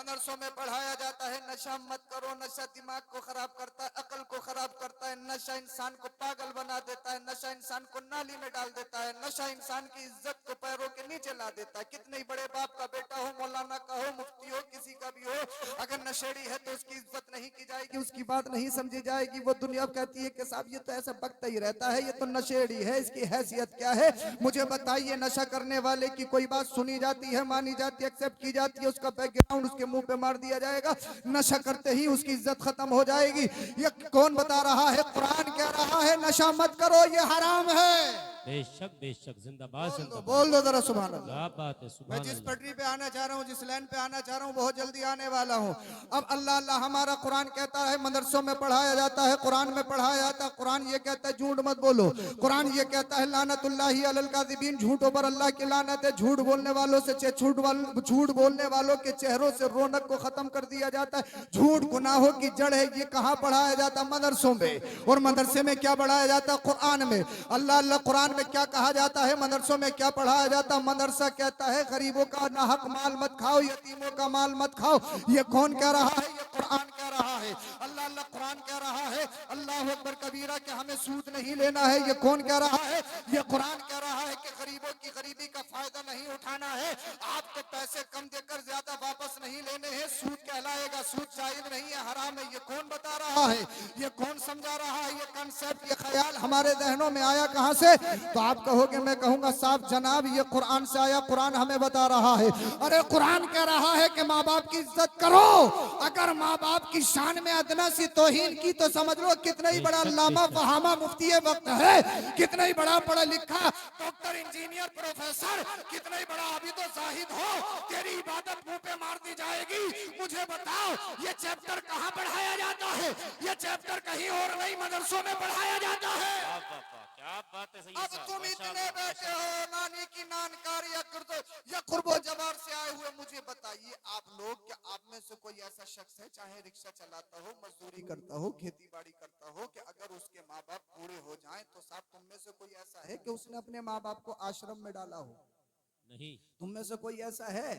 मदरसों में पढ़ाया जाता है नशा मत करो, नशा दिमाग को खराब करता है, अकल को खराब करता है, नशा इंसान को पागल बना देता है, नशा इंसान को नाली में डाल देता है, नशा इंसान की इज्जत को पैरों के नीचे ला देता है। कितने ही बड़े बाप का बेटा हो, मौलाना का हो, मुफ्ती हो, किसी का भी हो, अगर नशेड़ी है तो उसकी इज्जत नहीं की जाएगी, उसकी बात नहीं समझी जाएगी। वो दुनिया कहती है कि साहब ये तो ऐसा बकता ही रहता है, ये तो नशेड़ी है, इसकी हैसियत क्या है। मुझे बताइए, नशा करने वाले की कोई बात सुनी जाती है, मानी जाती है, एक्सेप्ट की जाती है, उसका बैकग्राउंड उसके मुंह पे मार दिया जाएगा, नशा करते ही उसकी इज्जत खत्म हो जाएगी। ये कौन बता रहा है? कुरान कह रहा है नशा मत करो, ये हराम है। बेशक बेशक, जिंदाबाद जिंदाबाद। बोल दो जरा सुभान अल्लाह। क्या बात है, मैं सुभान जिस अल्लाह। पटरी पे आना चाह रहा हूँ, जिस लाइन पे आना चाह रहा हूँ, बहुत जल्दी आने वाला हूँ। अब अल्लाह अल्लाह हमारा कुरान कहता है मदरसों में पढ़ाया जाता है, कुरान में पढ़ाया जाता है। कुरान ये कहता है झूठ मत बोलो, कुरान ये कहता है लानतुल्लाहि अलल काज़िबीन, झूठों पर अल्लाह की लानत है। झूठ बोलने वालों से झूठ बोलने वालों के चेहरों से रौनक को खत्म कर दिया जाता है। झूठ गुनाहों की जड़ है। ये कहाँ पढ़ाया जाता है? मदरसों में। और मदरसे में क्या पढ़ाया जाता है? कुरान में। अल्लाह अल्लाह कुरान में क्या कहा जाता है? मदरसों में क्या पढ़ाया जाता है? मदरसा कहता है गरीबों का नाहक माल मत खाओ, यतीमों का माल मत खाओ। ये कौन कह रहा है? ये कुरान कह रहा है। अल्लाह अल्लाह कुरान कह रहा है अल्लाह अकबर कबीरा कि हमें सूद नहीं लेना है। ये कौन कह रहा है? ये कुरान कह रहा है कि गरीबों की गरीबी का फायदा नहीं उठाना है, आपको पैसे कम देकर ज्यादा वापस नहीं लेने हैं। सूद कहलाएगा, सूद जायज नहीं है, हराम है। ये कौन बता रहा है? ये कौन समझा रहा है? ये कंसेप्ट, ये ख्याल हमारे जहनों में आया कहां से? तो आप कहोगे, मैं कहूंगा साहब जनाब ये कुरान से आया, कुरान हमें बता रहा है। अरे कुरान कह रहा है कि माँ बाप की इज्जत करो। अगर माँ बाप की शान में अदना सी तौहीन की तो समझ लो कितना ही बड़ा अल्लामा फहामा मुफ्ती वक्त है, कितना ही बड़ा पढ़ा लिखा डॉक्टर इंजीनियर प्रोफेसर, कितना ही बड़ा आबिद व जाहिद हो, तेरी इबादत मुंह पे मार दी जाएगी। मुझे बताओ ये चैप्टर कहाँ पढ़ाया जाता है? ये चैप्टर कहीं और नहीं, मदरसों में पढ़ाया जाता है। क्या बात है, सही अब तुम इतने बैठे हो नानी की नानकार या कुर्बो जवार से आए हुए, मुझे बताइए आप लोग, क्या आप में से कोई ऐसा शख्स है, चाहे रिक्शा चलाता हो, मजदूरी करता हो, खेती बाड़ी करता हो, कि अगर उसके माँ बाप बूढ़े हो जाएं तो साहब तुम में से कोई ऐसा है कि उसने अपने माँ बाप को आश्रम में डाला हो? नहीं। तुम में से कोई ऐसा है?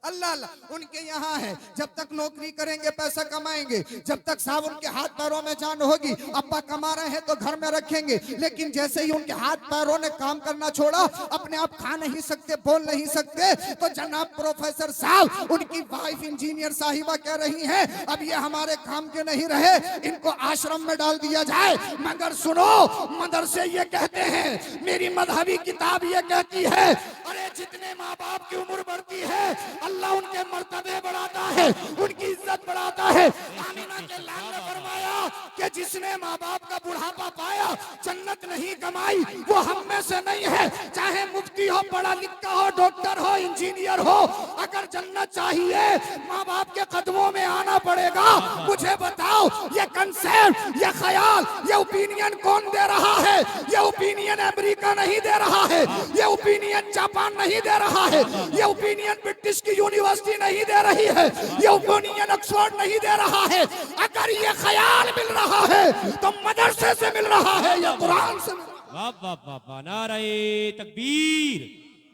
अल्लाह अल्लाह उनके यहाँ है, जब तक नौकरी करेंगे पैसा कमाएंगे, जब तक साहब उनके हाथ पैरों में जान होगी, अब्बा कमा रहे हैं तो घर में रखेंगे। लेकिन जैसे ही उनके हाथ पैरों ने काम करना छोड़ा, अपने आप खा नहीं सकते, बोल नहीं सकते, तो जनाब प्रोफेसर साहब, उनकी वाइफ इंजीनियर साहिबा कह रही हैं अब ये हमारे काम के नहीं रहे, इनको आश्रम में डाल दिया जाए। मगर सुनो, मदरसे ये कहते हैं, मेरी मजहबी किताब ये कहती है, अरे जितने माँ बाप की उम्र बढ़ती है अल्लाह उनके मर्तबे बढ़ाता है, उनकी इज्जत बढ़ाता है। आमिना के लाल ने फरमाया कि जिसने माँ बाप का बुढ़ापा पाया, जन्नत नहीं कमाई, वो हम में से नहीं है। चाहे मुफ्ती हो, पढ़ा लिखा हो, डॉक्टर हो, इंजीनियर हो, अगर जन्नत चाहिए माँ बाप के कदमों में आना पड़ेगा। मुझे बताओ ये कंसेप्ट, ये ख्याल, ये ओपिनियन कौन दे रहा है? ये ओपिनियन अमेरिका नहीं दे रहा है, ये ओपिनियन जापान नहीं दे रहा है, ये ओपिनियन ब्रिटिश की यूनिवर्सिटी नहीं दे रही है, ये ओपिनियन ऑक्सफोर्ड नहीं दे रहा है। अगर ये ख्याल मिल रहा है तो मदरसे से मिल रहा है या कुरान से? वाह वाह वाह वाह, नारे तकबीर,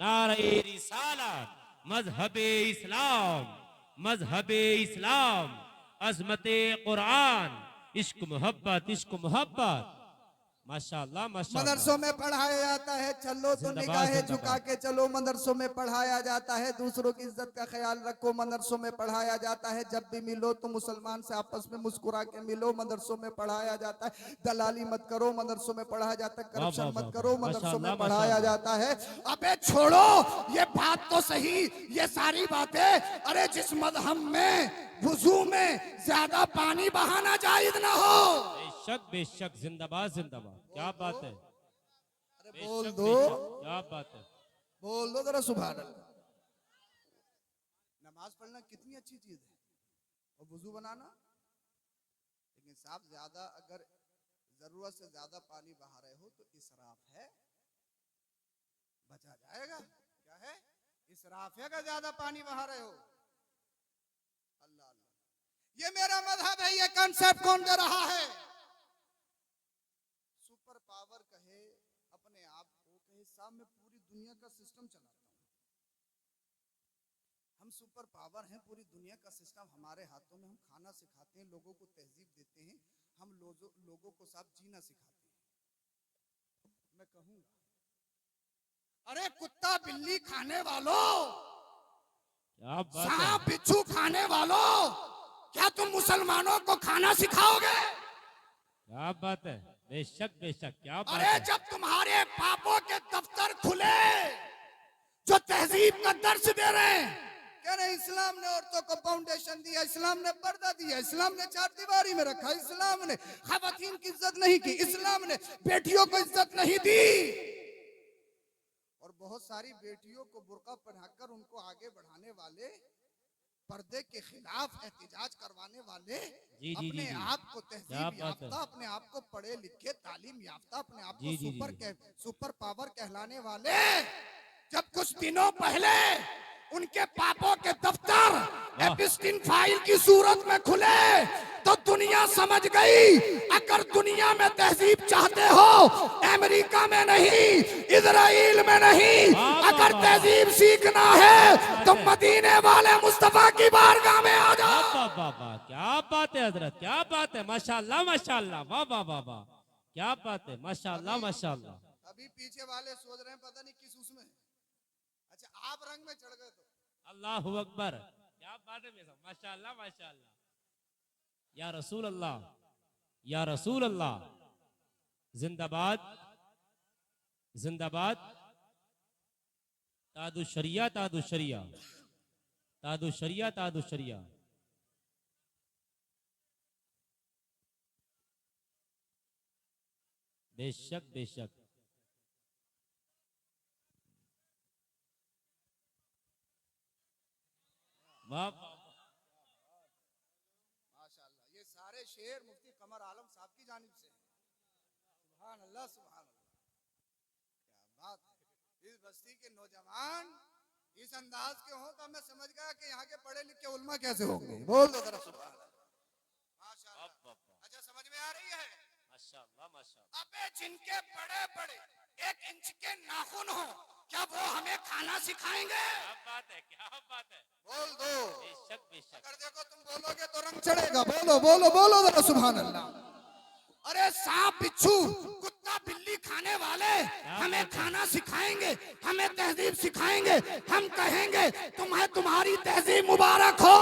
नारे रिसालत, मजहबे इस्लाम, मजहबे इस्लाम, अजमते कुरान, इश्क मोहब्बत, इश्क मोहब्बत। माशाअल्लाह माशाअल्लाह। मदरसों में पढ़ाया जाता है, चलो तो निगाहें झुका के चलो। मदरसों में पढ़ाया जाता है दूसरों की इज्जत का ख्याल रखो। मदरसों में पढ़ाया जाता है जब भी मिलो तो मुसलमान से आपस में मुस्कुरा के मिलो। मदरसों में पढ़ाया जाता है दलाली मत करो। मदरसों में पढ़ाया जाता है करप्शन मत करो। मदरसों में पढ़ाया जाता है, अबे छोड़ो ये बात तो सही, ये सारी बातें, अरे जिस मजहब में वुजू में ज्यादा पानी बहाना जायज ना हो। बेशक बेशक, जिंदाबाद जिंदाबाद। क्या बात है, अरे बोल बेशक दो, बेशक, क्या बात है। बोल दो जरा सुभान अल्लाह। नमाज पढ़ना कितनी अच्छी चीज है और वुजू बनाना, लेकिन साहब ज्यादा अगर जरूरत से ज्यादा पानी बहा रहे हो तो इसराफ है, बचा जाएगा। क्या है? इसराफ है अगर ज्यादा पानी बहा रहे हो। अल्लाह अल्लाह, ये मेरा मजहब है। ये कंसेप्ट कौन दे रहा है? सुपर पावर कहे अपने आप को, कहे साहब मैं पूरी दुनिया का सिस्टम चलाता हूं, हम सुपर पावर हैं, पूरी दुनिया का सिस्टम खाना सिखाते हैं, लोगों को तहजीब देते हैं, हम लोगों को साहब जीना सिखाते हैं। मैं कहूंगा, अरे कुत्ता बिल्ली खाने वालों, क्या बात है, सांप बिच्छू खाने वालों, क्या तुम मुसलमानों को खाना सिखाओगे? क्या बात है, बेशक बेशक, क्या बात अरे है। जब तुम्हारे पापों के दफ्तर खुले जो तहजीब का दर्श दे रहे हैं, कह रहे इस्लाम ने औरतों को फाउंडेशन दिया, इस्लाम ने पर्दा दिया, इस्लाम ने चार दीवारी में रखा, इस्लाम ने खवातीन की इज्जत नहीं की, इस्लाम ने बेटियों को इज्जत नहीं दी, और बहुत सारी बेटियों को बुर्का पहनाकर उनको आगे बढ़ाने वाले, पर्दे के खिलाफ एहतिजाज करवाने वाले, जी, जी, अपने जी, जी। आप को क्या तहजीब बात है। याफ्ता, अपने आप को पढ़े लिखे तालीम याफ्ता, अपने आप को जी, जी, जी, सुपर पावर कहलाने वाले, जब कुछ दिनों पहले उनके पापों के दफ्तर एपिस्टिन फाइल की सूरत में खुले, तो दुनिया समझ गई अगर दुनिया में तहजीब चाहते हो, अमेरिका में नहीं, इजराइल में नहीं, अगर तहजीब सीखना है तो मदीने वाले मुस्तफा की बारगाह में आ जाओ। वाह वाह वाह वाह, क्या बात है हजरत, क्या बात है, माशाल्लाह माशाल्लाह, वाह वाह वाह वाह, क्या बात है, माशाल्लाह माशाल्लाह। अभी पीछे वाले सोच रहे हैं पता नहीं किस उसमें, अच्छा आप रंग में चढ़ गए तो अल्लाहु अकबर, क्या बात है मेरे साहब, माशाल्लाह माशाल्लाह। या रसूल अल्लाह, या रसूल अल्लाह, जिंदाबाद जिंदाबाद, तादु शरिया तादु शरिया, तादु शरिया तादु शरिया। बेशक बेशक, वाह वाह, माशाल्लाह, ये सारे शेर मुफ्ती कमर आलम साहब की जानिब से हैं। सुभान अल्लाह सुभान अल्लाह, क्या बात है। इस बस्ती के नौजवान इस अंदाज के हों तो मैं समझ गया कि यहाँ के पढ़े लिखे उल्मा कैसे होंगे। बोल दो जरा सुभान अल्लाह, माशाल्लाह। अच्छा समझ में आ रही है? माशाल्लाह माशाल्लाह। अबे जिनके बड़े बड़े 1 इंच के नाखून हो, क्या वो हमें खाना सिखाएंगे? क्या बात है, क्या बात है, बोल दो। बेशक बेशक। अगर देखो तुम बोलोगे तो रंग चढ़ेगा। बोलो बोलो बोलो जरा सुभान अल्लाह। अरे सांप बिच्छू कुत्ता बिल्ली खाने वाले हमें खाना सिखाएंगे, हमें तहजीब सिखाएंगे, हम कहेंगे तुम्हें तुम्हारी तहजीब मुबारक हो।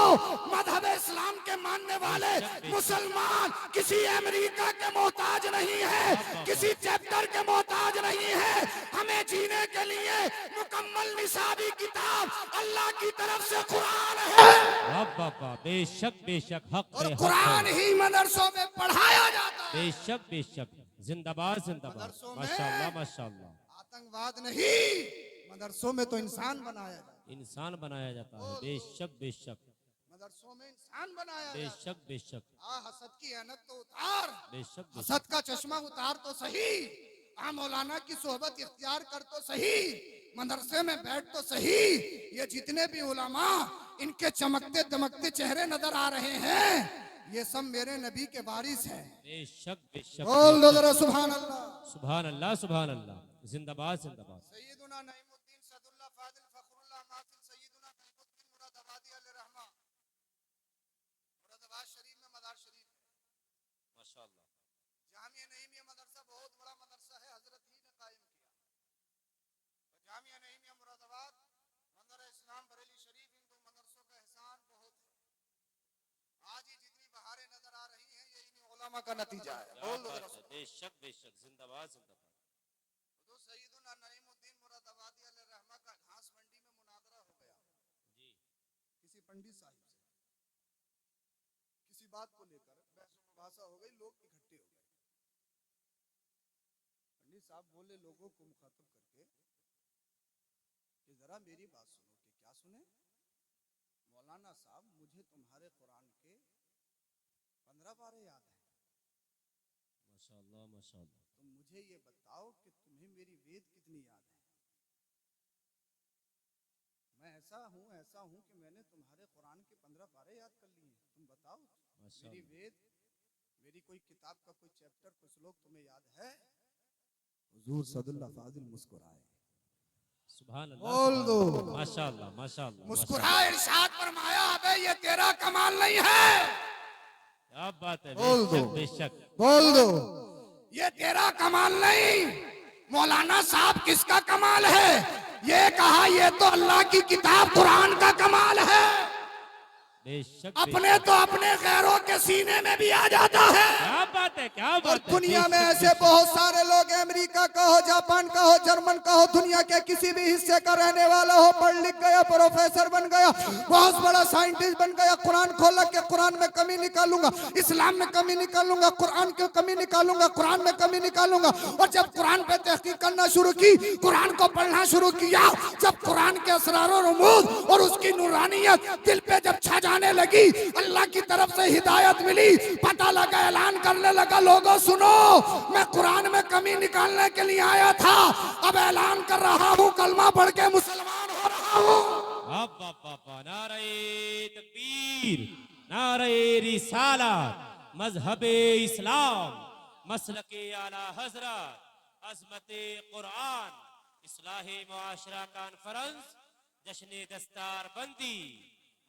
मजहब इस्लाम के मानने वाले मुसलमान किसी अमेरिका के मोहताज नहीं है, किसी चैप्टर के मोहताज नहीं है। हमें जीने के लिए मुकम्मल निसाबी किताब अल्लाह की तरफ से कुरान है, वाह वाह वाह, बेशक बेशक, हक और है, हक कुरान है। ही मदरसों में पढ़ाया जाता है। बेशक बेशक, जिंदाबाद जिंदाबाद, मदरसों में माशाल्लाह माशाल्लाह। आतंकवाद नहीं, मदरसों में तो इंसान बनाया जाता है। इंसान बनाया जाता है, बेशक बेशक, मदरसों में इंसान बनाया जाता है। बेशक बेशक, हसद की ऐनक तो उतार, बेशक बेशक। हसद का चश्मा उतार तो सही, मौलाना की सोहबत इख्तियार कर तो सही, मदरसे में बैठ तो सही। ये जितने भी उलमा इनके चमकते दमकते चेहरे नजर आ रहे हैं, ये सब मेरे नबी के वारिस हैं। बेशक बेशक, बोल दो जरा सुभान अल्लाह। सुभान अल्लाह सुभान अल्लाह, जिंदाबाद जिंदाबाद। सैयदुना नईमुद्दीन सदुल्लाह फादिल फखरुल्लाह माफिल सैयदुना नईमुद्दीन मुरादाबादी अलैहि रहमा, मुरादाबाद शरीफ में मजार शरीफ है। माशाल्लाह, जामिया नईमिया मदरसा बहुत बड़ा मदरसा है, हजरत ही ने कायम किया। तो जामिया नईमिया मुरादाबाद, मंदिर इस्लाम बरेली शरीफ, इन 2 मदरसों का एहसान बहुत है। आज ही जितनी बहारें नजर आ रही हैं ये इन्हीं उलमा का नतीजा है। क्या बोल दो बात जरा है, बेशक बेशक, जिंदाबाद जिंदाबाद। तो सैयदुना नईमुद्दीन मुरादाबादी अलैहि रहमा का घास मंडी में मुनादरा हो गया जी, किसी पंडित साहिब से, किसी बात को लेकर बहस मुबासा हो गई, लोग इकट्ठे हो गए। पंडित साहब बोले लोगों को मुखातब करके कि जरा मेरी बात सुनो। कि क्या सुने? मौलाना साहब मुझे तुम्हारे कुरान के 15 पारे याद है, माशाल्लाह माशाल्लाह। तो मुझे ये बताओ कि तुम्हें मेरी वेद कितनी याद है? मैं ऐसा हूं कि मैंने तुम्हारे कुरान के 15 पारे याद कर लिए, तुम बताओ मेरी वेद, मेरी कोई किताब का कोई चैप्टर, कोई श्लोक तुम्हें याद है? हुजूर सदुल्लाह फाजिल मुस्कुराए। सुभान अल्लाह, बोल दो। माशाल्लाह माशाल्लाह, मुस्कुराए, इरशाद फरमाया अबे ये तेरा कमाल नहीं है, क्या बात है, बोल दो, बेशक बेशक। बोल दो। ये तेरा कमाल नहीं, मौलाना साहब किसका कमाल है? ये कहा ये तो अल्लाह की किताब कुरान का कमाल है। बेशक अपने बेशक। तो अपने गैरों के सीने में भी आ जाता है। क्या बात है, क्या और बात है, दुनिया में बेशक ऐसे बेशक। बहुत सारे लोग, अमेरिका का हो, जापान का हो, जर्मन का हो, दुनिया के किसी भी हिस्से का रहने वाला हो, पढ़ लिख गया, प्रोफेसर बन गया, बहुत बड़ा साइंटिस्ट बन गया, कुरान खोला के कुरान में कमी निकालूंगा, इस्लाम में कमी निकालूंगा, कुरान की कमी निकालूंगा, कुरान में कमी निकालूंगा। और जब कुरान पे तहकीक करना शुरू की, कुरान को पढ़ना शुरू किया, जब कुरान के असरार और रमूज और उसकी नूरानियत दिल पे जब छा जाने लगी, अल्लाह की तरफ से हिदायत मिली, पता लगा, ऐलान करने लगा, लोगों सुनो, मैं कुरान में कमी निकालने के लिए आया था, अब ऐलान कर रहा हूं, कलमा पढ़ के मुसलमान हो रहा हूं। नारे तकबीर, नारे रिसालत, मजहबे इस्लाम, मसलके आला हजरत, अजमते कुरान, इस्लाहे मुआशरा कॉन्फ्रेंस, जश्न दस्तार बंदी,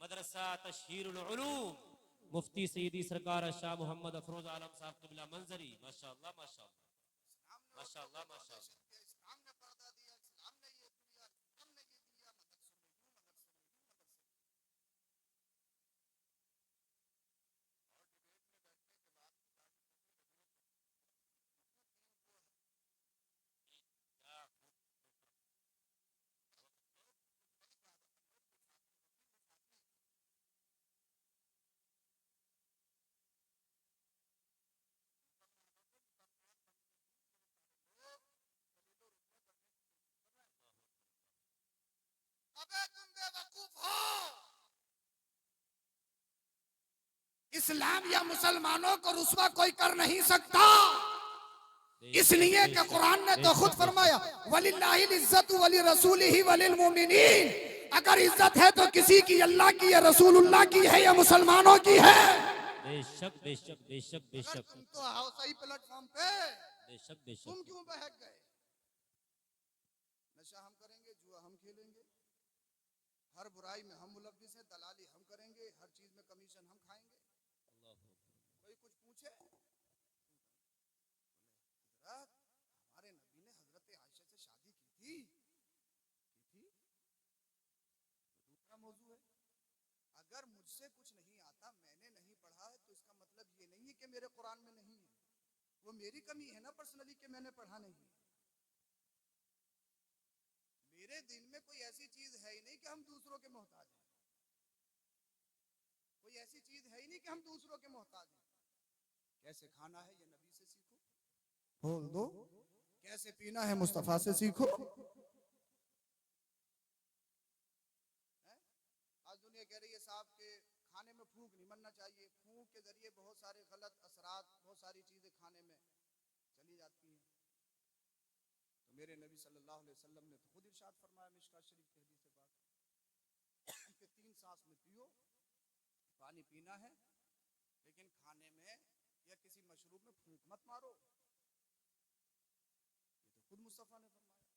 मदरसा तशहीरुल उलूम, मुफ्ती सईदी सरकार शाह मोहम्मद अफरोज आलम साहब क़िबला मंजरी। माशाअल्लाह माशाअल्लाह माशाअल्लाह माशाअल्लाह। अबे तुम बेवकूफ हो, इस्लाम या मुसलमानों को रुस्वा कोई कर नहीं सकता, इसलिए कि कुरान ने तो खुद फरमाया, वलिल्लाहिल इज्जतु वली रसूलिही वलिल मोमिनीन। अगर इज्जत है तो किसी की, अल्लाह की या रसूलुल्लाह की है या मुसलमानों की है। बेशक बेशक बेशक बेशक। तुम तो आओ सही प्लेटफॉर्म पे, बेशक बेशक। तुम क्यों बहक गए? नशा हम करेंगे, जुआ हम खेलेंगे, हर बुराई में हम मुलव्विस हैं, दलाली हम करेंगे, हर चीज में कमीशन हम खाएंगे। कोई कुछ पूछे? हमारे नबी ने हजरत आयशा से शादी की थी, दूसरा मौजू है। अगर मुझसे कुछ नहीं आता, मैंने नहीं पढ़ा है, तो इसका मतलब ये नहीं है कि मेरे कुरान में नहीं है, वो मेरी कमी है ना पर्सनली कि मैंने पढ़ा नहीं है। मेरे दिल में कोई ऐसी चीज है ही नहीं कि हम दूसरों के मोहताज हैं, कोई ऐसी चीज है ही नहीं कि हम दूसरों के मोहताज हैं। कैसे खाना है ये नबी से सीखो, बोल दो। कैसे पीना है मुस्तफा से सीखो। आज दुनिया कह रही है साहब के खाने में फूंक नहीं मरना चाहिए, फूंक के जरिए बहुत सारे गलत असरात, बहुत सारी चीजें खाने में चली जाती हैं। तो मेरे नबी सल्लल्लाहु अलैहि वसल्लम ने तो खुद इरशाद फरमाया मिशकात शरीफ की हदीस से बात कि 3 सांस में पियो, पानी पीना है, लेकिन खाने में या किसी मशरूब में फूंक मत मारो। ये तो खुद मुस्तफा ने फरमाया।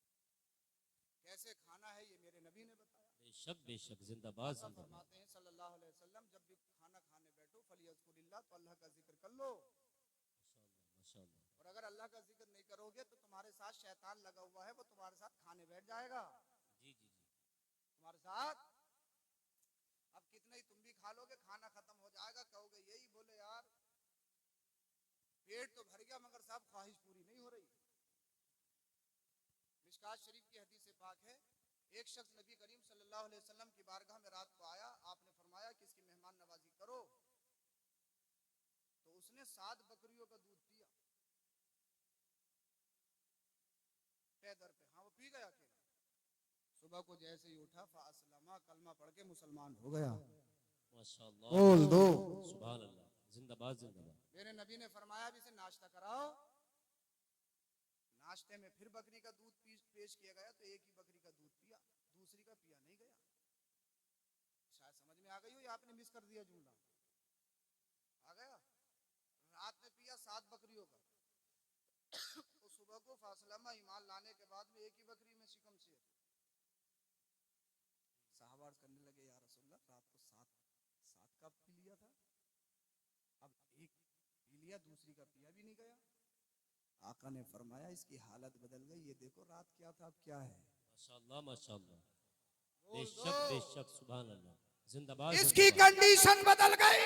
कैसे खाना है ये मेरे नबी ने बताया। बेशक बेशक, जिंदाबाद जिंदाबाद। फरमाते हैं सल्लल्लाहु अलैहि वसल्लम, जब भी खाना खाने बैठो फलियज़कुरिल्लाह, तो अल्लाह का जिक्र कर लो। माशाअल्लाह। और अगर अल्लाह का जिक्र नहीं करोगे तो तुम्हारे साथ शैतान लगा हुआ है, वो तुम्हारे साथ खाने बैठ जाएगा। जी जी जी। तुम्हारे साथ अब कितना ही तुम भी खा लोगे, खाना खत्म हो जाएगा, कहोगे यही बोले यार पेट तो भर गया मगर साहब ख्वाहिश पूरी नहीं हो रही। मिशकात शरीफ की हदीस से पाक है, एक शख्स नबी करीम सल्लल्लाहु अलैहि वसल्लम की बारगाह में रात को आया, आपने फरमाया कि इसकी मेहमान नवाजी करो, तो उसने 7 बकरियों का दूध पिया पैदर पे। हाँ वो पी गया अकेला। सुबह को जैसे ही उठा फासलमा, कलमा पढ़ के मुसलमान हो गया। माशाअल्लाह। बोल दो। सुभान अल्लाह, जिंदाबाद जिंदाबाद। मेरे नबी ने फरमाया भी इसे नाश्ता कराओ। नाश्ते में फिर बकरी का दूध पेश किया गया, तो एक ही बकरी का दूध पिया, दूसरी का पिया नहीं गया। शायद समझ में आ गई हो या आपने मिस कर दिया जुमला? आ गया? रात में पिया 7 बकरियों का तो सुबह को फासलामा ईमान लाने के बाद में एक ही बकरी में शिकम से साहबा अर्ज करने लगे, या रसूलल्लाह रात को 7 का पी लिया था, अब एक लिया, दूसरी का पिया भी नहीं गया। आका ने फरमाया इसकी हालत बदल गई, ये देखो रात क्या था अब क्या है। माशाअल्लाह माशाअल्लाह, बोल बेशक दो बेशक, सुभान अल्लाह, जिंदाबाद इसकी जिंदाबाद। कंडीशन बदल गई।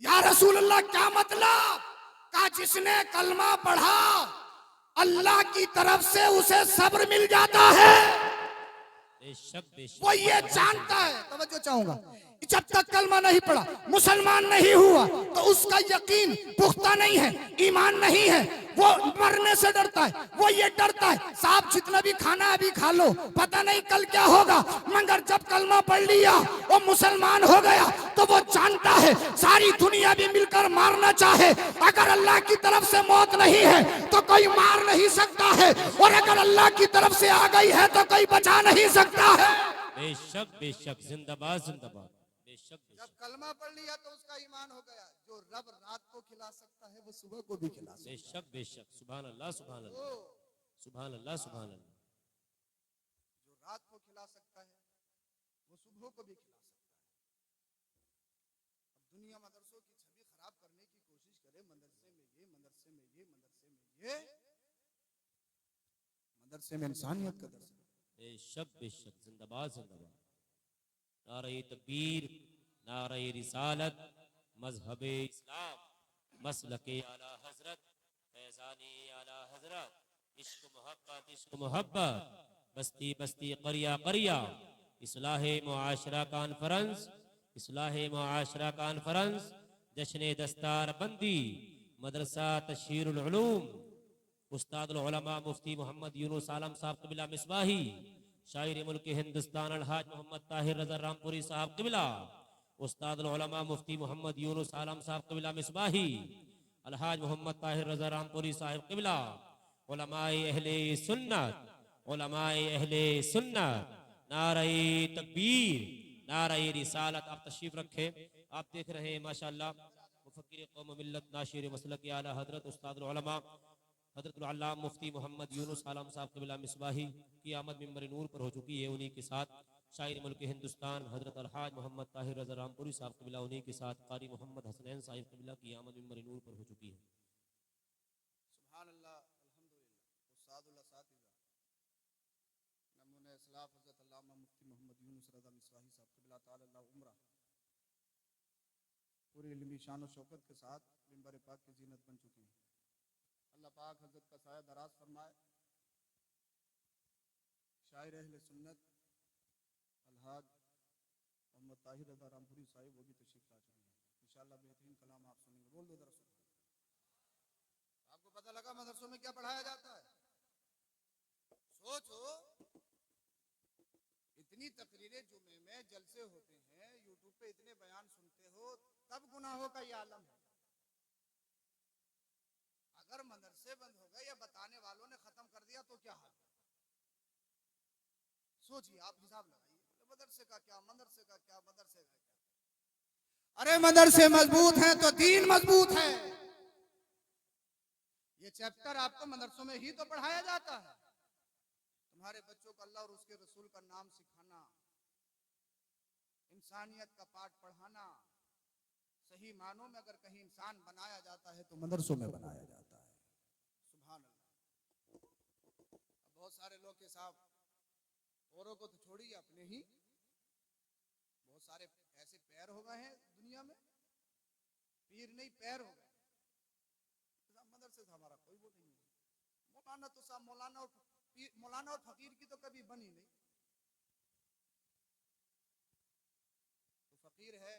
या रसूल अल्लाह क्या मतलब? का जिसने कलमा पढ़ा अल्लाह की तरफ से उसे सब्र मिल जाता है। बेशक बेशक, वो ये जानता है, तवज्जो चाहूंगा, जब तक कलमा नहीं पढ़ा, मुसलमान नहीं हुआ, तो उसका यकीन पुख्ता नहीं है, ईमान नहीं है, वो मरने से डरता है। वो ये डरता है साहब जितना भी खाना अभी खा लो, पता नहीं कल क्या होगा। मगर जब कलमा पढ़ लिया वो मुसलमान हो गया, तो वो जानता है सारी दुनिया भी मिलकर मारना चाहे, अगर अल्लाह की तरफ से मौत नहीं है तो कोई मार नहीं सकता है, और अगर अल्लाह की तरफ से आ गई है तो कोई बचा नहीं सकता है। बेशक बेशक, जिंदाबाद जिंदाबाद, बेशक जब बेशक, कलमा पढ़ लिया तो उसका ईमान हो गया, जो रब रात को खिला सकता है वो सुबह को भी खिला सकता है। बेशक बेशक, सुभान अल्लाह सुभान अल्लाह, सुभान अल्लाह सुभान अल्लाह। जो रात को खिला सकता है वो सुबह को भी खिला सकता है। अब दुनिया मदरसों की छवि खराब करने की कोशिश करे, मदरसे में ये, मदरसे में ये, मदरसे में ये, मदरसे में इंसानियत का दर्स। बेशक बेशक, जिंदाबाद जिंदाबाद। नारे तकबीर, नारे रिसालत, मजहब इस्लाम, मसलके आला हजरत, फैजानी आला हजरत, इश्क मोहब्बत, बस्ती बस्ती करिया करिया, इस्लाहे मुआशरा कॉन्फ्रेंस, इस्लाहे मुआशरा कॉन्फ्रेंस, जश्न दस्तार बंदी, मदरसा तशहीरुल उलूम, उस्ताद उलमा मुफ्ती मोहम्मद यूनुस आलम साहब क़िबला मिसबाही, शायर मुल्क हिंदुस्तान अलहाज मोहम्मद ताहिर रज़ा रामपुरी साहब क़िबला, उस्ताद उलमा मुफ्ती मोहम्मद यूनुस आलम साहब क़िबला मिसबाही, अलहाज मोहम्मद ताहिर रज़ा रामपुरी साहब क़िबला, उलमाए अहले सुन्नत, उलमाए अहले सुन्नत, नारे तकबीर, नारे रिसालत। आप तशरीफ रखें। आप देख रहे हैं माशाअल्लाह मुफक्किर कौम मिल्लत नाशिर मसलक आला हजरत उस्ताद उलमा हजरत अल्लामा मुफ्ती मोहम्मद यूनुस आलम साहब क़िबला मिसबाही की आमद मिंबर नूर पर हो चुकी है। उन्हीं के साथ शायर मुल्क हिंदुस्तान हजरत अलहाज मोहम्मद ताहिर रज़ा रामपुरी साहब क़िबला, उन्हीं के साथ कारी मोहम्मद हसनैन साहिब क़िबला की आमद मिंबर नूर पर हो चुकी है। सुभान अल्लाह, अल्हम्दुलिल्लाह। उस्तादुल असातिज़ा नमूने इस्लाफ हज़रत अल्लामा मुफ्ती मोहम्मद यूनुस रज़ा मिसबाही साहब क़िबला ताला उम्रा पूरी इल्मी शान और शौकत के साथ मिंबर पाक की जीनत बन चुकी है। अल्लाह पाक हजरत का साया दराज फरमाए। शायर अहले सुन्नत अलहाज मोहम्मद ताहिर रज़ा रामपुरी साहिब वो भी तशरीफ ला चुके हैं। इंशाअल्लाह बेहतरीन कलाम आप सुनेंगे। बोल दो दरअसल आपको पता लगा मदरसों में क्या पढ़ाया जाता है? सोचो, इतनी तकरीरें जुमे में जलसे होते हैं, यूट्यूब पे इतने बयान सुनते हो, तब गुनाहों का ये आलम है। अगर मदरसे बंद हो गए या बताने वालों ने खत्म कर दिया तो क्या हाल? सोचिए, आप हिसाब लगाइए। मदरसे का क्या, मदरसे का क्या, मदरसे का क्या? अरे मदरसे मजबूत हैं तो दीन मजबूत है। ये चैप्टर आपको मदरसों में ही तो पढ़ाया जाता है। तुम्हारे बच्चों को अल्लाह और उसके रसूल का नाम सिखाना, इंसानियत का पाठ पढ़ाना, सही मानों में अगर कहीं इंसान बनाया जाता है तो मदरसों में बनाया जाता है। सुभान अल्लाह। बहुत सारे लोग के साथ औरों को तो छोड़िए, अपने ही बहुत सारे ऐसे पैर हो गए हैं दुनिया में, पीर नहीं पैर हो गए। मदरसे से हमारा कोई वो नहीं है। मौलाना तो साहब मौलाना और फकीर की तो कभी बनी नहीं। तो फकीर है,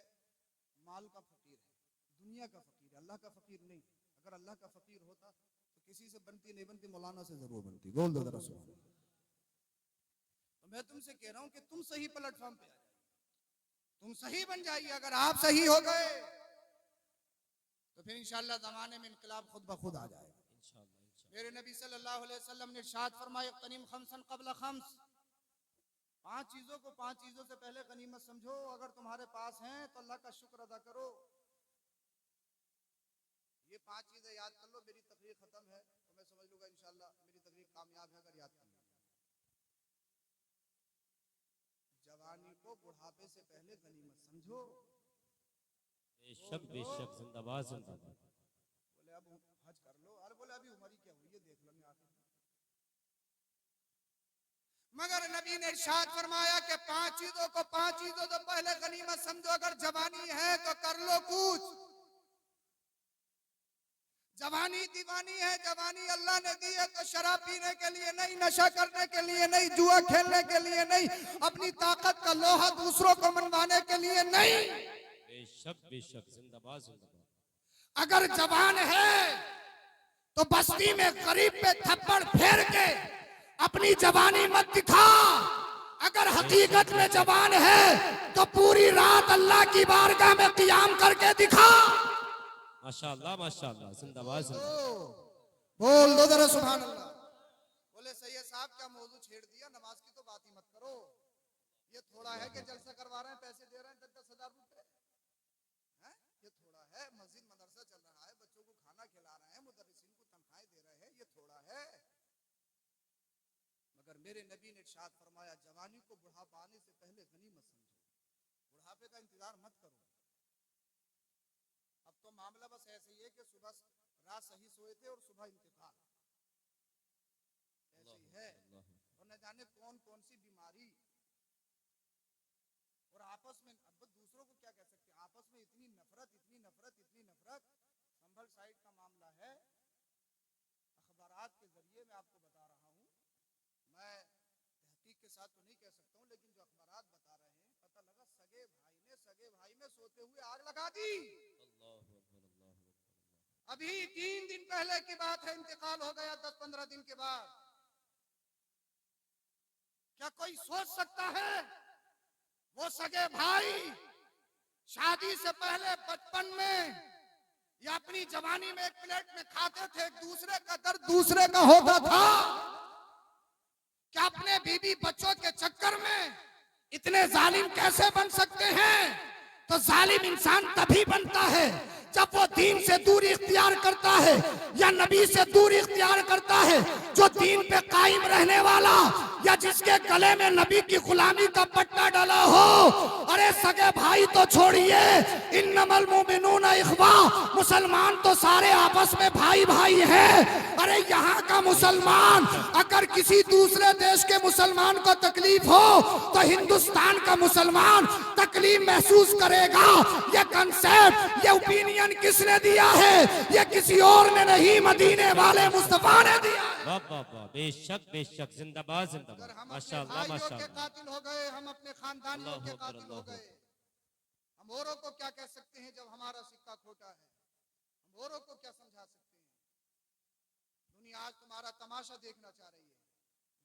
माल का फकीर है, दुनिया का फकीर है, अल्लाह का फकीर नहीं है। अगर अल्लाह का फकीर होता तो किसी से बनती नहीं बनती, मौलाना से जरूर बनती। बोल दो जरा सुभान अल्लाह। तो मैं तुमसे कह रहा हूं कि तुम सही प्लेटफॉर्म पे आ जाइए, तुम सही बन जाइए। अगर आप सही हो गए तो फिर इंशाअल्लाह जमाने में इनकलाब खुद ब खुद आ जाएगा। मेरे नबी सल्लल्लाहु अलैहि वसल्लम ने इरशाद फरमाया, गनीम खमसन क़ब्ल खम्स, 5 चीजों को 5 चीजों से पहले गनीमत समझो। अगर तुम्हारे पास हैं तो अल्लाह का शुक्र अदा करो। ये 5 चीजें याद कर लो। मेरी तकरीर खत्म है तो मैं समझ लूंगा इंशाअल्लाह मेरी तकरीर कामयाब है अगर याद कर लिया। जवानी को बुढ़ापे से पहले गनीमत समझो। बेशक बेशक, जिंदाबाद जिंदाबाद। अब हज कर लो। अरे बोले अभी उम्र ही क्या हुई है, देख लो मैं आखिर। मगर नबी ने इरशाद फरमाया कि पांच चीजों तो पहले गनीमत समझो। अगर जवानी है तो कर लो कुछ। जवानी दीवानी है, जवानी अल्लाह ने दी है तो शराब पीने के लिए नहीं, नशा करने के लिए नहीं, जुआ खेलने के लिए नहीं, अपनी ताकत का लोहा दूसरों को मनवाने के लिए नहीं। बेशक जिंदाबाद जिंदाबाद। अगर जवान है तो बस्ती में गरीब पे थप्पड़ फेर के अपनी जवानी मत दिखा। अगर हकीकत में जवान है तो पूरी रात अल्लाह की बारगाह में क़ियाम करके दिखा। माशाअल्लाह जिंदाबाद जिंदाबाद। बोल दो जरा सुभान अल्लाह। बोले सैयद साहब क्या मौजू छेड़ दिया, नमाज की तो बात ही मत करो। ये थोड़ा है कि जलसा करवा रहे हैं, पैसे दे रहे हैं 10,000 रुपए, ये थोड़ा है। मस्जिद मदरसा चल रहा है, बच्चों को खाना खिला रहे हैं, मुदर्रिसीन को तनख्वाहें दे रहे हैं, ये थोड़ा है। मगर मेरे नबी ने इरशाद फरमाया जवानी को बुढ़ापा आने से पहले गनीमत समझो। बुढ़ापे का इंतजार मत करो। अब तो मामला बस ऐसे ही है कि सुबह रात सही सोए थे और सुबह इंतकाल, ऐसे ही है। और न जाने कौन कौन सी बीमारी, और आपस में अब दूसरों को क्या कह सकते हैं, आपस में इतनी नफरत, इतनी नफरत, इतनी नफरत। संभल साइड का मामला है, अखबारात के जरिए मैं आपको बता रहा हूँ, मैं तहकीक के साथ तो नहीं कह सकता हूँ, लेकिन जो अखबारात बता रहे हैं, पता लगा सगे भाई ने सोते हुए आग लगा दी। अभी 3 दिन पहले की बात है, इंतकाल हो गया 10-15 दिन के बाद। क्या कोई सोच सकता है वो सगे भाई शादी से पहले बचपन में या अपनी जवानी में एक प्लेट में खाते थे, एक दूसरे का दर्द दूसरे का होता था? क्या अपने बीवी बच्चों के चक्कर में इतने जालिम कैसे बन सकते हैं? तो जालिम इंसान तभी बनता है जब वो दीन से दूरी इख्तियार करता है या नबी से दूरी इख्तियार करता है। जो दीन पे कायम रहने वाला या जिसके गले में नबी की गुलामी का पट्टा डाला हो। अरे सगे भाई तो छोड़िए, इन्नमल मुमिनूना इख्वा, मुसलमान तो सारे आपस में भाई भाई हैं। अरे यहाँ का मुसलमान अगर किसी दूसरे देश के मुसलमान को तकलीफ हो तो हिंदुस्तान का मुसलमान तकलीफ महसूस करेगा। ये कंसेप्ट, ये ओपिनियन किसने दिया है? ये किसी और ने नहीं, मदीने वाले मुस्तफा ने दिया। वाह वाह वाह, बेशक जिंदाबाद जिंदाबाद। माशाअल्लाह माशाअल्लाह। कातिल हो गए, हम अपने खानदानियों के कातिल हो गए। हम औरों को क्या कह सकते हैं जब हमारा सिक्का खोटा है? हम औरों को क्या समझा सकते हैं? दुनिया आज तुम्हारा तमाशा देखना चाह रही है,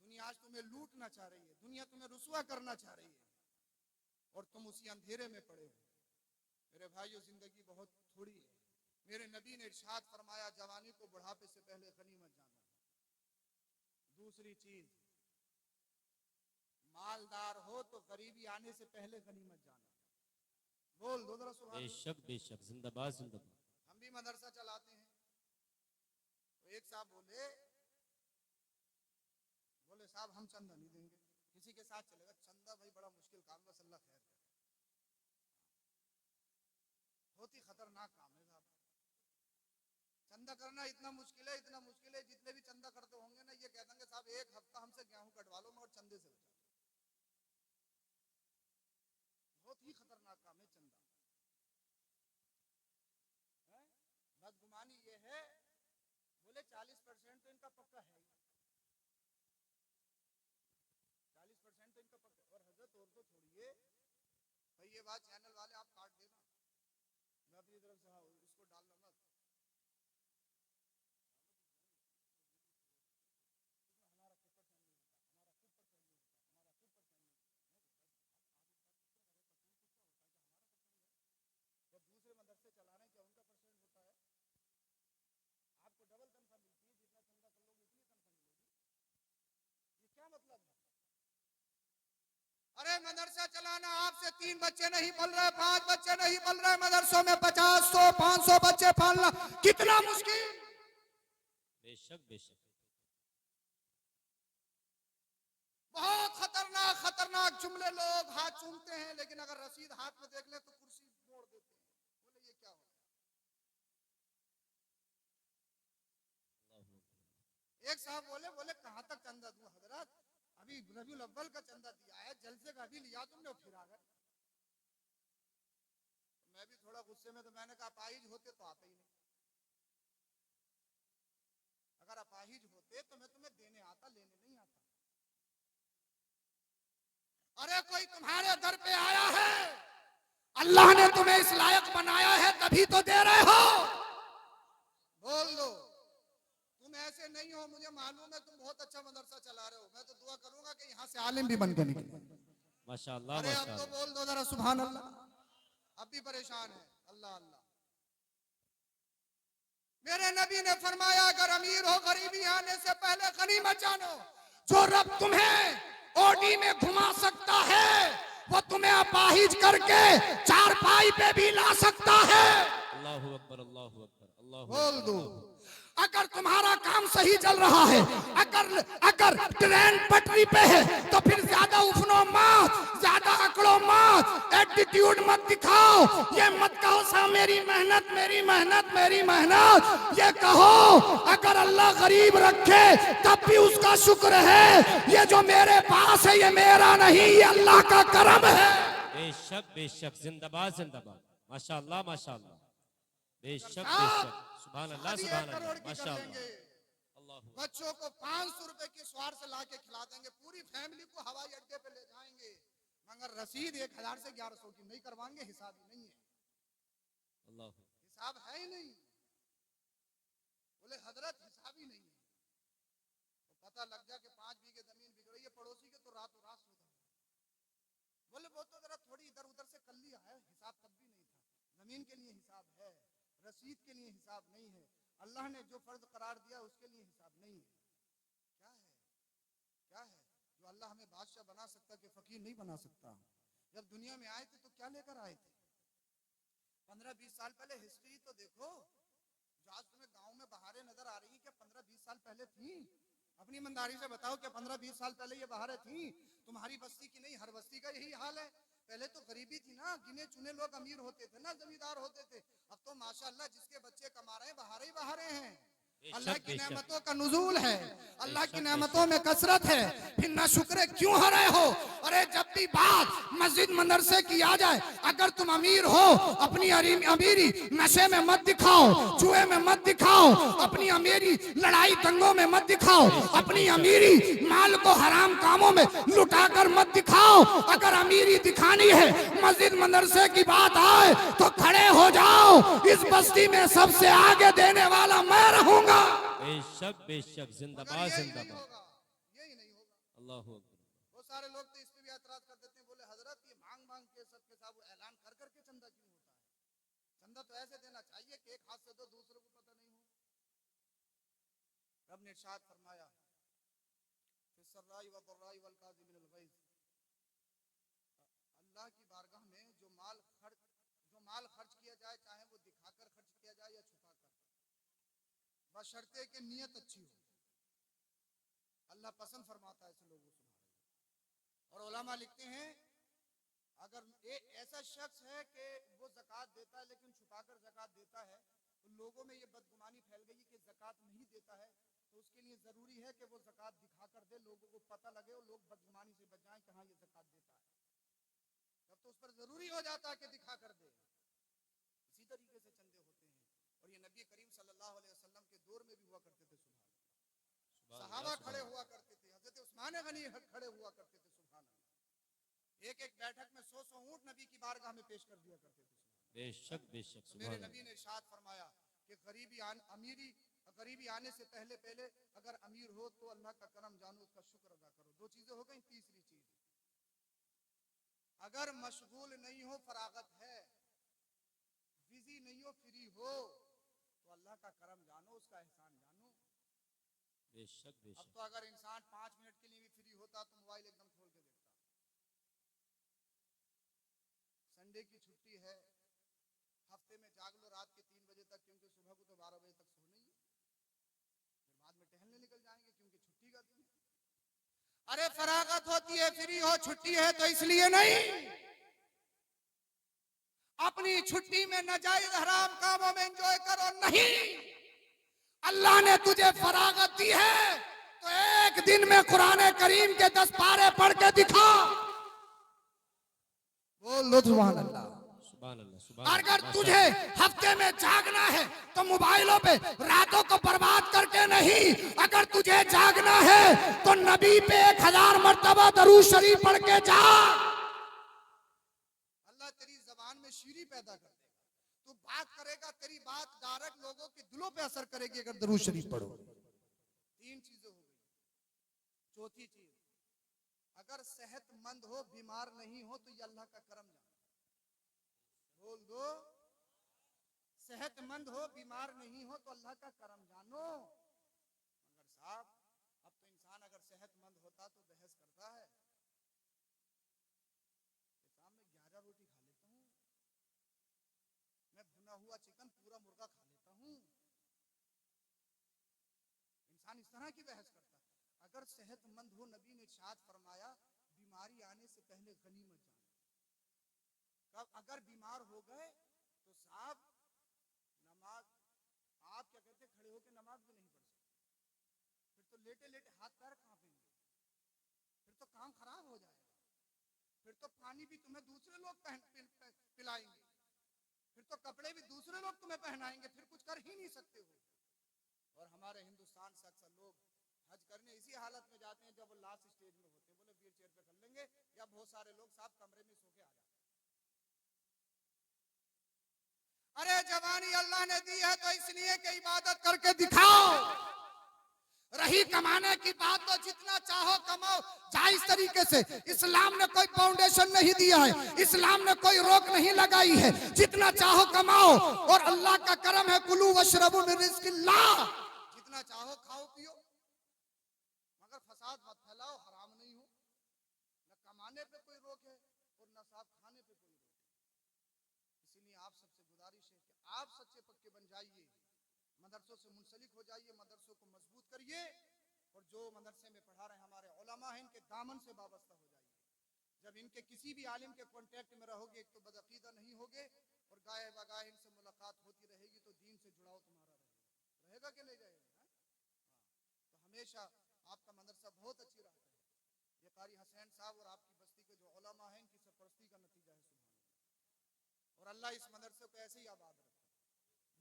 दुनिया आज तुम्हें लूटना चाह रही है, दुनिया तुम्हें रुसवा करना चाह रही है और तुम उसी अंधेरे में पड़े हो। मेरे भाइयों, जिंदगी बहुत थोड़ी है। मेरे नबी ने इरशाद फरमाया जवानी को बुढ़ापे से पहले गनीमत जानो। दूसरी चीज, मालदार हो तो गरीबी आने से पहले गनीमत जानो। बोल दो जरा सुभान अल्लाह। बेशक जिंदाबाद जिंदाबाद। हम भी मदरसा चलाते हैं, तो एक साहब बोले साहब हम चंदा नहीं देंगे, किसी के साथ चलेगा चंदा भाई बड़ा मुश्किल काम, बस अल्लाह खैर करे। बहुत ही खतरनाक काम है साहब, चंदा करना इतना मुश्किल है, इतना मुश्किल है। जितने भी चंदा करते होंगे ना, ये कह देंगे साहब एक हफ्ता हमसे गेहूं कटवा लो मगर चंदे से बचा। बहुत ही खतरनाक काम है चंदा। बदगुमानी ये है, बोले 40% तो इनका पक्का है, 40% तो इनका पक्का। और हजरत और तो छोड़िए भाई, ये बात चैनल वाले आप काट देना, मैं अपनी तरफ से हाँ इसको डालना मत। दूसरे मदरसे चलाने क्या उनका परसेंट होता है, आपको डबल तनख्वाह मिलती है, जितना चंदा कर लोगे उतनी तनख्वाह मिलेगी। ये क्या मतलब है? अरे मदरसा चलाना आपसे 3 बच्चे नहीं पल रहे, 5 बच्चे नहीं पल रहे, मदरसों में 50, 100, 500 बच्चे पालना कितना मुश्किल। बेशक बेशक, बहुत खतरनाक खतरनाक जुमले लोग हाथ चूमते हैं, लेकिन अगर रसीद हाथ में देख ले तो कुर्सी मोड़ देते हैं। बोले ये क्या हो गया? एक साहब बोले बोले कहाँ तक चंदा दूं हजरत, अभी रबीउल अव्वल का चंदा दिया है, जलसे का अभी लिया तुमने, फिर आ गए। मैं भी थोड़ा गुस्से में, तो मैंने कहा अपाहिज होते तो आते ही नहीं, अगर अपाहिज होते तो मैं तुम्हें देने आता, लेने नहीं आता। अरे कोई तुम्हारे दर पे आया है, अल्लाह ने तुम्हें इस लायक बनाया है, तभी तो दे रहे हो। बोल दो तुम ऐसे नहीं हो, मुझे मालूम है तुम बहुत अच्छा मदरसा चला रहे हो, मैं तो दुआ करूंगा कि यहाँ से आलिम भी बन के निकले। माशाअल्लाह अरे अब तो माशाअल्लाह। बोल दो जरा सुभान अल्लाह, अब भी परेशान है। अल्लाह अल्लाह। मेरे नबी ने फरमाया अगर अमीर हो गरीबी आने से पहले गनीमत जानो, जो रब तुम्हें ओडी में घुमा सकता है वो तुम्हें अपाहिज करके चारपाई पे भी ला सकता है। अल्लाहु अकबर अल्लाहु अकबर अल्लाहु बोल दो अकबर। अगर तुम्हारा काम सही चल रहा है, अगर ट्रेन पटरी पे है तो फिर ज्यादा उफनो मत, ज्यादा अकड़ो मत, एटीट्यूड मत दिखाओ, ये मत कहो सा मेरी मेहनत मेरी मेहनत मेरी मेहनत, ये कहो अगर अल्लाह गरीब रखे तब भी उसका शुक्र है, ये जो मेरे पास है ये मेरा नहीं, ये अल्लाह का करम है। बेशक बेशक, जिंदाबाद जिंदाबाद, माशाअल्लाह माशाअल्लाह, बेशक बेशक, सुभान अल्लाह सुभान अल्लाह, माशाअल्लाह। अल्लाह बच्चों को 500 रुपए की स्वार से लाके खिला देंगे, पूरी फैमिली को हवाई अड्डे पे ले जाएंगे, मगर रसीद 1000 से 1100 की नहीं करवाएंगे, हिसाब ही नहीं है। अल्लाह हिसाब है ही नहीं। बोले हजरत हिसाब ही नहीं है, तो पता लग जाए कि 5 बीघे जमीन बिक रही है पड़ोसी के, तो रातों रात सुधा। बोले वो तो जरा थोड़ी इधर उधर से कर लिया है, हिसाब तब भी नहीं था। जमीन के लिए हिसाब है, रसीद के लिए हिसाब नहीं है, अल्लाह ने जो फर्ज करार दिया उसके लिए हिसाब नहीं है। क्या है क्या है जो अल्लाह हमें बादशाह बना सकता कि फकीर नहीं बना सकता। जब दुनिया में आए थे तो क्या लेकर आए थे? 15-20 साल पहले हिस्ट्री तो देखो, जो आज तुम्हें गांव में बहारें नजर आ रही है, क्या 15-20 साल पहले थी? अपनी ईमानदारी से बताओ क्या 15-20 साल पहले ये बहारें थी? तुम्हारी बस्ती की नहीं, हर बस्ती का यही हाल है। पहले तो गरीबी थी ना, गिने चुने लोग अमीर होते थे ना, जमींदार होते थे। अब तो माशाअल्लाह जिसके बच्चे कमा रहे हैं बहारे ही बहारे हैं। अल्लाह बेशक की बेशक, नेमतों का नुज़ूल है, अल्लाह की बेशक नेमतों बेशक, में कसरत है, फिर ना शुक्र क्यों हो रहे हो? अरे जब भी बात मस्जिद मदरसे की आ जाए, अगर तुम अमीर हो अपनी अमीरी नशे में मत दिखाओ, जुए में मत दिखाओ, अपनी अमीरी लड़ाई दंगों में मत दिखाओ, अपनी अमीरी माल को हराम कामों में लुटाकर मत दिखाओ। अगर अमीरी दिखानी है मस्जिद मदरसे की बात आए तो खड़े हो जाओ, इस बस्ती में सबसे आगे देने वाला मैं रहूंगा। बेशक बेशक, जिंदाबाद जिंदाबाद, यही नहीं होगा। अल्लाह अकबर। वो सारे लोग तो इस पे भी एतराज कर देते हैं, बोले हजरत ये मांग मांग के सबके साथ वो ऐलान कर करके चंदा क्यों होता है? चंदा तो ऐसे देना चाहिए कि एक हाथ से दो दूसरों को पता नहीं हो। रब ने इरशाद फरमाया फिस्सर्राई व दर्राई वल काज़िमिनल गैज़, अल्लाह की बारगाह में जो माल खर्च किया जाए, चाहे वो दिखाकर खर्च किया जाए या छुपाकर, बशर्ते कि नियत अच्छी हो, अल्लाह पसंद फरमाता है ऐसे लोगों से। और उलमा लिखते हैं अगर ऐसा शख्स है कि वो ज़कात देता है लेकिन छुपाकर ज़कात देता है, तो लोगों में ये बदगुमानी फैल गई कि ज़कात नहीं देता है, तो उसके लिए ज़रूरी है कि वो ज़कात दिखाकर दे, लोगों को पता लगे और लोग बदगुमानी से बच जाएं कि हाँ ये ज़कात देता है। तब तो उस पर ज़रूरी हो जाता है कि दिखाकर दे। इसी तरीके से चंदे होते हैं, और ये नबी करीम सल्लल्लाहु अलैहि वसल्लम के दौर में भी हुआ करते थे। सहाबा खड़े हुआ करते थे, हजरत उस्मान गनी खड़े हुआ करते थे। सुभान अल्लाह, एक एक बैठक में 100-100 ऊंट नबी की बारगाह में पेश कर दिया करते थे। बेशक बेशक, तो मेरे नबी ने इरशाद फरमाया कि गरीबी आने से पहले अगर अमीर हो तो अल्लाह का करम जानो, उसका शुक्र अदा करो। 2 चीजें हो गई। तीसरी चीज, अगर मशगूल नहीं हो, फरागत है, बिजी नहीं हो, फ्री हो, तो अल्लाह का करम जानो, उसका एहसान जानो। बेशक अब बेशक, तो अगर इंसान 5 मिनट के लिए भी फ्री होता तो मोबाइल एकदम खोल के देखता। संडे की छुट्टी है, हफ्ते में जाग लो रात के 3 बजे तक, क्योंकि सुबह को तो 12 बजे तक सोना ही है, फिर बाद में टहलने निकल जाएंगे क्योंकि छुट्टी का दिन है। अरे फरागत होती है, फ्री हो, छुट्टी है तो इसलिए नहीं, अपनी छुट्टी में नाजायज हराम कामों में एंजॉय करो नहीं, अल्लाह ने तुझे फरागत दी है तो एक दिन में कुरान करीम के 10 पारे पढ़ के दिखा। बोल लो सुभान अल्लाह। सुभान अल्लाह, सुभान अगर अल्लाह, तुझे हफ्ते में जागना है तो मोबाइलों पे रातों को बर्बाद करके नहीं, अगर तुझे जागना है तो नबी पे 1000 मर्तबा दरूद शरीफ पढ़ के जा। अल्लाह तेरी जबान में शीरी पैदा कर देगा, तू बात करेगा, तेरी बात डायरेक्ट लोगों के दिलों पे असर करेगी अगर दरूद शरीफ पढ़ो। 3 चीजें हो गई। चौथी चीज, अगर सेहतमंद हो, बीमार नहीं हो तो ये अल्लाह का करम जानो। बोल दो, सेहतमंद हो, बीमार नहीं हो तो अल्लाह का करम जानो। मगर साहब, अब तो इंसान अगर सेहतमंद होता तो बहस करता है कि साहब मैं 11 रोटी खा लेता हूँ, मैं भुना हुआ चिकन पूरा मुर्गा खा लेता हूँ। इंसान इस तरह की बहस करता है। अगर सेहतमंद हो, नबी ने इरशाद फरमाया बीमारी आने से पहले गनीमत जानो। कब अगर बीमार हो गए तो साहब नमाज, आप क्या कहते, खड़े होकर नमाज भी नहीं पढ़ सकते, फिर तो लेटे लेटे हाथ पैर कांपेंगे, फिर तो काम खराब हो जाएगा, फिर तो पानी भी तुम्हें दूसरे लोग पिलाएंगे, फिर तो कपड़े भी दूसरे लोग तुम्हें पहनाएंगे, फिर कुछ कर ही नहीं सकते हो। और हमारे हिंदुस्तान से अक्सर लोग हज करने इसी हालत में जाते हैं जब वो लास्ट स्टेज में होते हैं, बोले व्हील चेयर पे कर लेंगे, या बहुत सारे लोग साहब कमरे में सो के आ जाते हैं। अरे जवानी अल्लाह ने दी है तो इसलिए कि इबादत करके दिखाओ। रही कमाने की बात तो जितना चाहो कमाओ जायज तरीके से। इस्लाम ने कोई फाउंडेशन नहीं दिया है, इस्लाम ने कोई रोक नहीं लगाई है, जितना चाहो कमाओ। और अल्लाह का करम है, कुलू वशरबू मिन रिज़्किल्लाह, जितना चाहो खाओ पियो, मगर फसाद मत फैलाओ, हराम नहीं हो। न कमाने पे कोई रोक है और न साफ खाने पे कोई रोक है। इसीलिए आप सबसे गुजारिश है कि आप सच्चे पक्के बन जाइए, मदरसों से मुंसलिक हो जाइए, मदरसों को मजबूत करिए, और जो मदरसे में पढ़ा रहे हमारे उलमा हैं इनके दामन से वाबस्ता हो जाइए। जब इनके किसी भी आलिम के कांटेक्ट में रहोगे, एक तो बदअकीदा नहीं होगे और गाये बगाए इनसे मुलाकात होती रहेगी तो दीन से जुड़ाव तुम्हारा रहेगा कि नहीं रहेगा? तो हमेशा आपका मदरसा बहुत अच्छी रहता है। ये कारी हसैन साहब और आपकी बस्ती के जो उलमा हैं इनकी सरपरस्ती का नतीजा है। सुभान। और अल्लाह इस मदरसे को ऐसे ही आबाद रखे,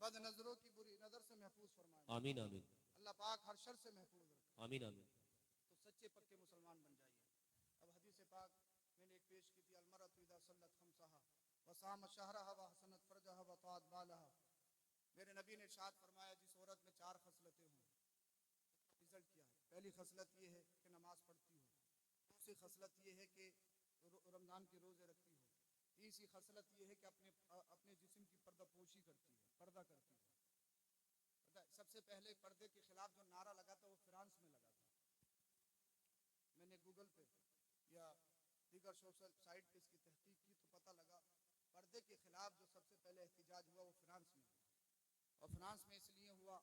बद नजरों की बुरी नजर से महफूज फरमाए। आमीन आमीन। अल्लाह पाक हर शर से महफूज रखे। आमीन आमीन। तो सच्चे पक्के मुसलमान बन जाइए। अब हदीस पाक मैंने एक पेश की थी, अलमरतु इज़ा सल्लत खम्सहा व साम शहरहा व हसनत फरजहा व ताअत बालहा। मेरे नबी ने इरशाद फरमाया जिस औरत में 4 खसलतें हों, रिजल्ट क्या है? पहली खसलत ये है कि नमाज पढ़ती हो, दूसरी खसलत ये है कि रमजान के रोजे रखती हो, तीसरी खसलत ये है कि अपने जिस्म की पर्दापोशी करती है, पर्दा करती है। सबसे पहले पर्दे के खिलाफ जो नारा लगा था वो फ्रांस में लगा था। मैंने गूगल पे या दीगर सोशल साइट पे इसकी तहकीक की तो पता लगा पर्दे के खिलाफ जो सबसे पहले एहतिजाज हुआ वो फ्रांस में हुआ। और फ्रांस में इसलिए हुआ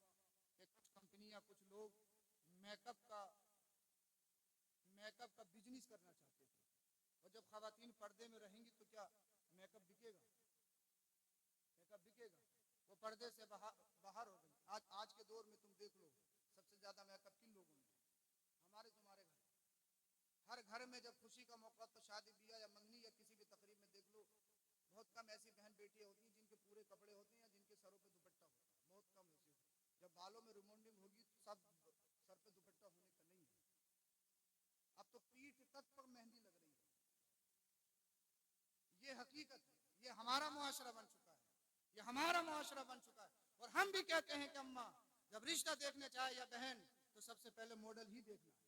कि कुछ कंपनियां, कुछ लोग मेकअप का बिजनेस करना चाहते थे, और जब खवातीन पर्दे में रहेंगी तो क्या मेकअप बिकेगा? मेकअप बिकेगा? वो पर्दे से बाहर हो गई। आज के दौर में तुम देख लो सबसे ज्यादा मेकअप किन लोगों में? हमारे तुम्हारे घर। हर घर में जब खुशी का मौका तो शादी ब्याह या मंगनी या किसी भी तकरीब में देख लो, बहुत कम ऐसी बहन बेटियां होती हैं जिनके पूरे कपड़े होते हैं या जिनके सरों पे दुपट्टा होता है, बहुत कम ऐसी होती है। जब बालों में रिमोंडिंग होगी तो सब सर पे दुपट्टा होने का नहीं है। अब तो पीठ तक पर मेहंदी लग रही है। ये हकीकत है, ये हमारा मुआशरा बन चुका है, ये हमारा मुआशरा बन चुका है। और हम भी कहते हैं कि अम्मा जब रिश्ता देखने चाहे या बहन तो सबसे पहले मॉडल ही देखना है।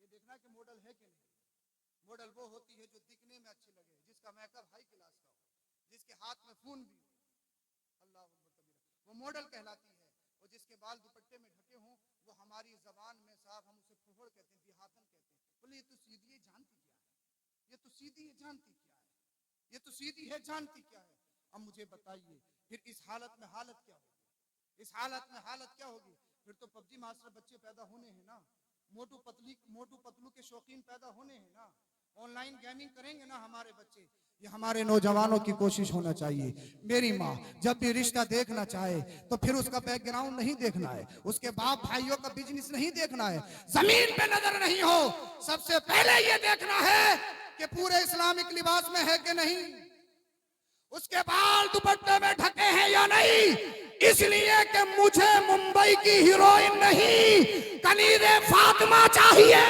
ये देखना कि मॉडल है कि नहीं। मॉडल वो होती है जो दिखने में अच्छी लगे, जिसका मेकअप हाई क्लास का हो, जिसके हाथ में फोन भी हो, अल्लाह वो मॉडल कहलाती है। और जिसके बाल दुपट्टे में ढके हों वो हमारी जबान में साहब हम उसे फुहड़ कहते हैं, दिहातन कहते हैं। बोले ये तो सीधी है, जानती क्या है? ये तो सीधी है, जानती क्या है? ये तो सीधी है, जानती क्या है? अब मुझे बताइए फिर इस हालत में हालत क्या होगी? इस हालत में हालत क्या होगी? फिर तो पबजी मास्टर बच्चे पैदा होने हैं ना, मोटू पतलू के शौकीन पैदा होने हैं ना, ऑनलाइन गेमिंग करेंगे ना हमारे बच्चे, ये हमारे नौजवानों की कोशिश होना चाहिए। मेरी माँ जब भी रिश्ता देखना चाहे तो फिर उसका बैकग्राउंड नहीं देखना है, उसके बाप भाइयों का बिजनेस नहीं देखना है, जमीन पे नजर नहीं हो, सबसे पहले ये देखना है कि पूरे इस्लामिक लिबास में है कि नहीं, उसके बाल दुपट्टे में ढके हैं या नहीं। इसलिए कि मुझे मुंबई की हीरोइन नहीं, कनीज़े फातिमा चाहिए।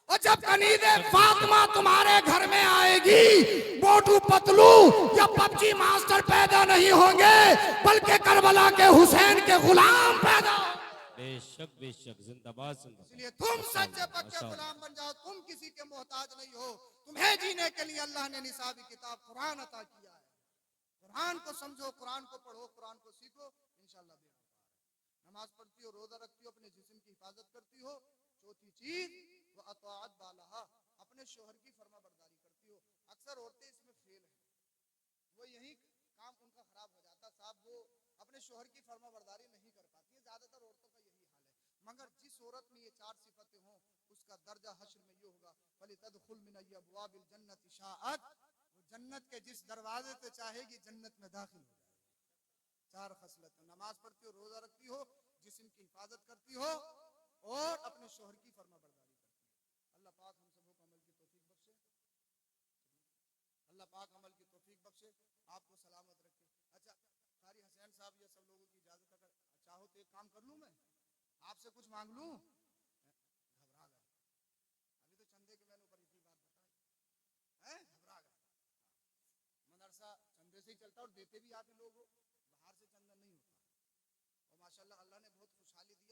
और जब कनीज़े फातिमा तुम्हारे घर में आएगी, मोटू पतलू या पबजी मास्टर पैदा नहीं होंगे, बल्कि करबला के हुसैन के गुलाम पैदा। बेशक जिंदाबाद जिंदाबाद। इसलिए तुम सच्चे पक्के गुलाम बन जाओ, तुम किसी के मोहताज नहीं हो। तुम्हें जीने के लिए अल्लाह ने निसाबी किताब कुरान अता किया है। कुरान को समझो, कुरान को पढ़ो, कुरान को सीखो, इंशाअल्लाह बेड़ा पार है। नमाज पढ़ती हो, रोजा रखती हो, अपने जिस्म की हिफाजत करती हो। चौथी चीज वो अताअत बालहा, अपने शोहर की फर्मा बरदारी करती हो। अक्सर औरतें इसमें फेल हैं, वो यही काम उनका खराब हो जाता साहब, वो अपने शोहर की फर्मा बरदारी नहीं कर पाती है। ज्यादातर औरतों का यही हाल है। मगर जिस औरत में ये चार सिफतें हों, उसका दर्जा हश्र में ये होगा, फलितदखुल मिन अब्वाबिल जन्नति शाअत, वो जन्नत के जिस दरवाजे से चाहेगी जन्नत में दाखिल हो जाएगी। चार खसलत, नमाज पढ़ती हो, रोजा रखती हो, जिस्म की हिफाजत करती हो और अपने शोहर की फर्मा बरदारी करती हो। अल्लाह पाक हम सबको अमल की तौफीक बख्शे, अल्लाह पाक अमल की तौफीक बख्शे, आपको सलामत रखे। अच्छा कारी हसैन साहब, ये सब लोगों की इजाजत अगर चाहो तो एक काम कर लूं, मैं आपसे कुछ मांग लूं? घबरा गए, अभी तो चंदे के मैंने ऊपर इतनी बात बताई है, घबरा गए। मदरसा चंदे से ही चलता और देते भी आप ही लोग हो, बाहर से चंदा नहीं होता। और माशाल्लाह अल्लाह ने बहुत खुशहाली दी।